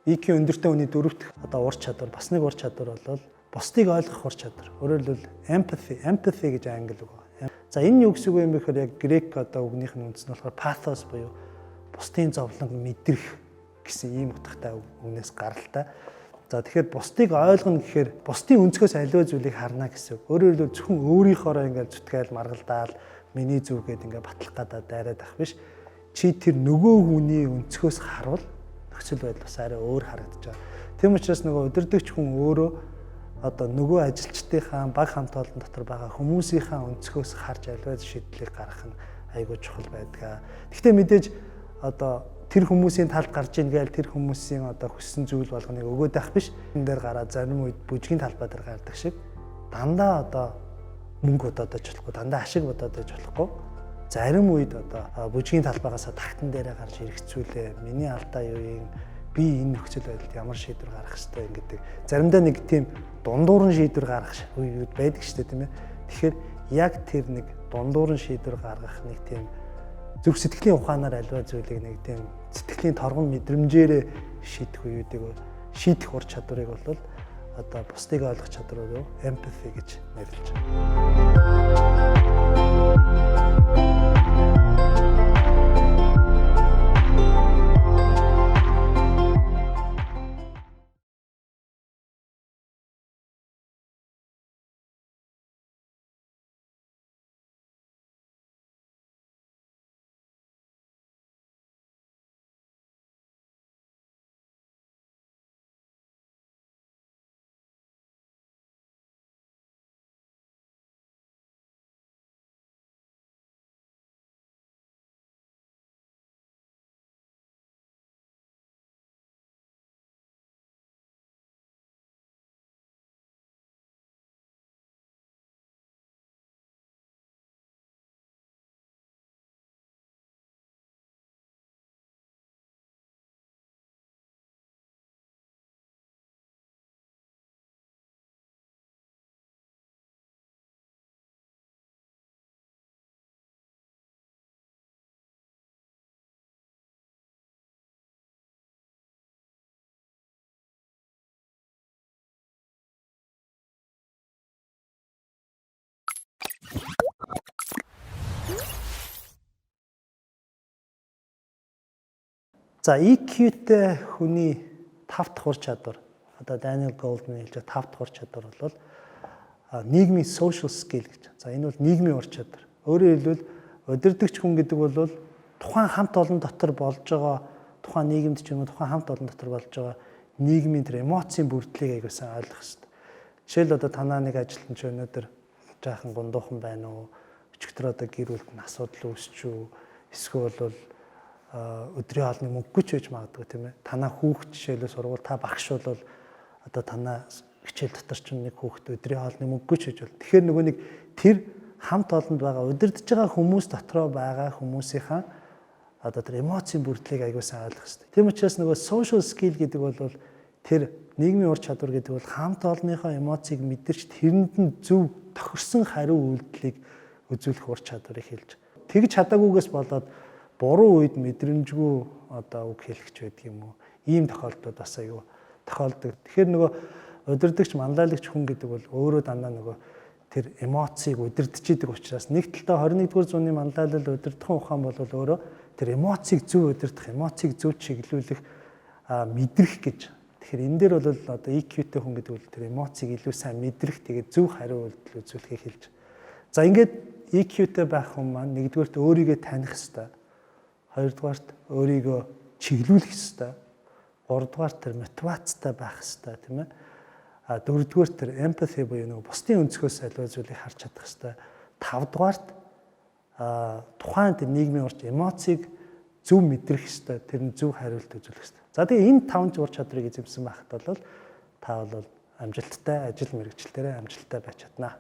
EQ өндөртэй хүний дөрөвт одоо ур чадвар, бас нэг ур чадвар бол бусдыг ойлгох ур чадвар. Өөрөөр хэлбэл empathy гэж англи үг байна. За энэ юу гэсэн үг юм бэ гэхээр яг грек одоо үгнийх нь үндэс нь болохоор pathos буюу бусдын зовлон мэдрэх гэсэн ийм утгатай үгнээс гаралтай. За тэгэхээр бусдыг ойлгоно гэхээр бусдын өнцгөөс аливаа зүйлийг харна гэсэн үг. Өөрөөр хэлбэл зөвхөн өөрийнхоороо ингээд зүтгээл маргалдаал миний зүгээд ингээд батлах гадаа дайраад ах биш. Чи тэр нөгөө хүний өнцгөөс харвал нөхцөл байдал бас арай өөр харагдаж байгаа. Тийм учраас нөгөө удирдагч хүн өөрөө одоо нөгөө ажилчдынхаа баг хамт олон дотор байгаа хүмүүсийнхаа өнцгөөс харж аливаа шийдлийг гаргах нь айгүй чухал байдаг. Гэхдээ мэдээж одоо тэр хүмүүсийн талд гарч ийн гээл тэр хүмүүсийн одоо хүссэн зүйл болгоныг өгөөд байх биш. Энэ дээр гараад зарим үед бүжгийн талбай дээр гардаг шиг дандаа одоо мөнгө бодоод байж болохгүй, дандаа ашиг бодоод байж болохгүй. Зарим үед одоо бүжгийн талбайгаас тагтан дээрээ гарч хэрэгцүүлээ. Миний алдаа юу юм? Би энэ нөхцөл байдалд ямар шийдвэр гаргах ёстой юм гэдэг. Заримдаа нэг тийм дундуурн шийдвэр гаргах үед байдаг шүү дээ, тийм ээ. Тэгэхээр яг тэр нэг дундуурн шийдвэр гаргах нэг тийм зөв сэтгэлийн ухаанаар аливаа зүйлийг нэг тийм сэтгэлийн торгон мэдрэмжээрээ шийдэх үеүүдийг шийдэх ур чадварыг бол одоо бусдыг ойлгох чадвар руу empathy гэж нэрлэж байна. За EQ-тэй хүний 5 дахь ур чадвар одоо Daniel Goleman хэлж байгаа 5 дахь ур чадвар бол нийгмийн social skill гэж. За энэ бол нийгмийн ур чадвар. Өөрөөр хэлбэл удирдагч хүн гэдэг бол тухайн хамт олон дотор болж байгаа тухайн нийгэмд ч юм уу тухайн хамт олон дотор болж байгаа нийгмийн тэр эмоцийн бүрдлийг аягуулсан ойлгох хэрэгтэй. Жишээл одоо танаа нэг ажилтан ч өнөөдөр жаахан гундуухан байна уу? Өчигдөр одоо гэр бүлд нь асуудал үүсчүү? Эсвэл бол өдрийн хоолны мөнгөгүй ч байж магадгүй тийм ээ. Танаа хүүхд жишээлбэл сургууль та багш бол одоо танаа хичээл дотор ч нэг хүүхд өдрийн хоолны мөнгөгүй ч байж бол. Тэгэхээр нөгөө нэг тэр хамт олонд байгаа удирдах байгаа хүмүүс дотроо байгаа хүмүүсийнхаа одоо тэр эмоцийн бүрдлийг аягуулсан ойлгох хэрэгтэй. Тийм учраас нөгөө social skill гэдэг бол тэр нийгмийн ур чадвар гэдэг бол хамт олонныхоо эмоцийг мэдэрч тэрэнд нь зөв тохирсон хариу үйлдэлийг үзүүлэх ур чадварыг хэлж. Тэгж чадаагүйгээс болоод буруу үед мэдрэмжгүй одоо үг хэлэхч байдаг юм уу? Ийм тохиолдлууд бас аюу тохиолдог. Тэгэхээр нөгөө удирдагч, манлайлагч хүн гэдэг бол өөрөө дандаа нөгөө тэр эмоцийг удирдах идэг учраас нэг талдаа 21-р зууны манлайлал удирдах ухаан бол өөрөө тэр эмоцийг зөв удирдах, эмоцийг зөв чиглүүлэх, мэдрэх гэж. Тэгэхээр энэ дээр бол одоо EQ-тэй хүн гэдэг бол тэр эмоцийг илүү сайн мэдрэх, тэгээд зөв хариу үйлдэл үзүүлэхийг хэлж. За ингээд EQ-тэй байх хүн маань нэгдүгээрт өөрийгөө таних хэрэгтэй. Хоёрдугаарт өөрийгөө чиглүүлэх хэрэгтэй. Гуравдугаарт тэр мотивацтай байх хэрэгтэй, тийм ээ. Дөрөвдүгээрт тэр empathy буюу нөгөө бусдын өнцгөөс аливаа зүйлийг харж чадах хэрэгтэй. Тавдугаарт тухайн тэр нийгмийн урч эмоцийг зөв мэдрэх хэрэгтэй. Тэр нь зөв хариулт үзүүлэх хэрэгтэй. За тэгээ энэ 5 ур чадрыг эзэмсэн байхад бол та бол амжилттай ажил мэргэжилтээрээ амжилттай байж чадна.